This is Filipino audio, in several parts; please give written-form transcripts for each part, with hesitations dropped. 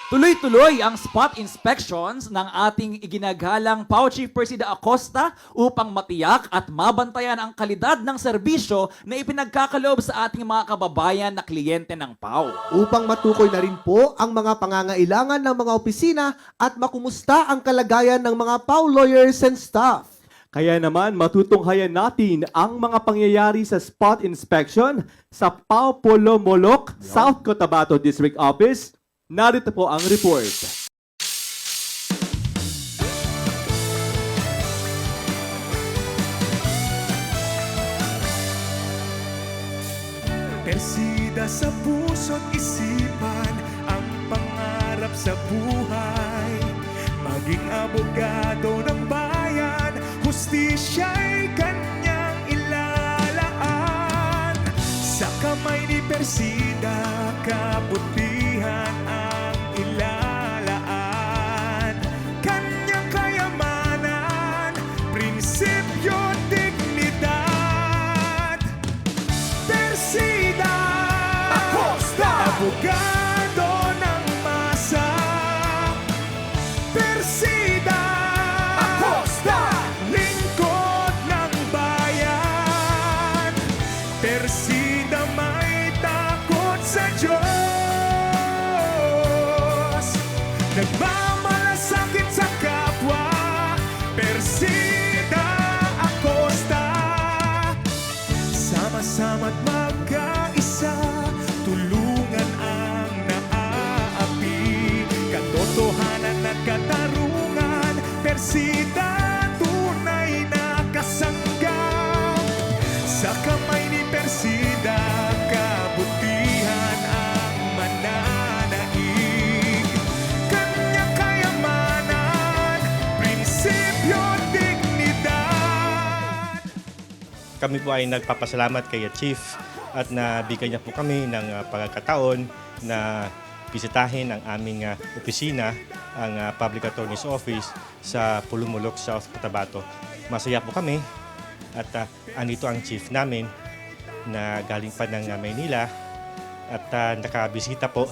Tuloy-tuloy ang spot inspections ng ating iginagalang PAO Chief Presida Acosta upang matiyak at mabantayan ang kalidad ng serbisyo na ipinagkakaloob sa ating mga kababayan na kliyente ng PAO. Upang matukoy na rin po ang mga pangangailangan ng mga opisina at makumusta ang kalagayan ng mga PAO lawyers and staff. Kaya naman matutunghayan natin ang mga pangyayari sa spot inspection sa Pau Polo Molok, South Cotabato District Office. Narito po ang report. Persida sa puso't isipan ang pangarap sa buhay. Maging abogado ng bayan, hustisya'y kanyang ilalaan. Sa kamay ni Persida, kabutihan ang ilalaan. Kanyang kayamanan, prinsipyo, dignidad. Persida Acosta, abogado ng masa. Persida Acosta, lingkod ng bayan. Persida may takot sa Diyos, nagmamalasakit sa kapwa. Persida Acosta, sama-sama't magkaisa, tulungan ang naaapi. Katotohanan at katarungan, Persida tunay na kasanggap. Sa kamay ni Persida, kabutihan ang mananaig. Kanyang kayamanan, prinsipyo, dignidad. Kami po ay nagpapasalamat kay Chief at nabigyan niya po kami ng pagkakataon na bisitahin ang aming opisina, ang Public Attorney's Office sa Pulumulok, South Cotabato. Masaya po kami at andito ang chief namin na galing pa ng Maynila at nakabisita po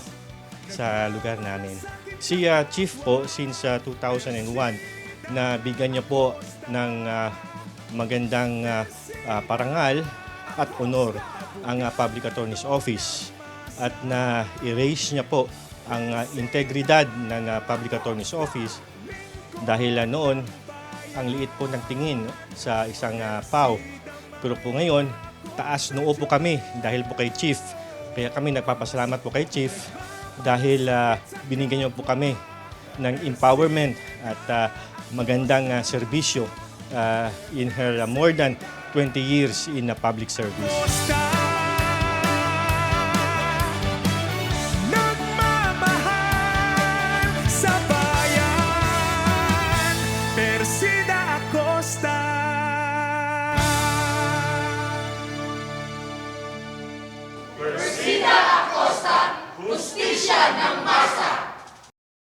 sa lugar namin. Si Chief po since 2001 na bigyan niya po ng magandang parangal at honor ang Public Attorney's Office at na-erase niya po ang integridad ng Public Attorney's Office dahil noon ang liit po ng tingin sa isang PAO. Pero po ngayon, taas noo po kami dahil po kay Chief. Kaya kami nagpapasalamat po kay Chief dahil binigyan niyo po kami ng empowerment at magandang serbisyo in her more than 20 years in public service.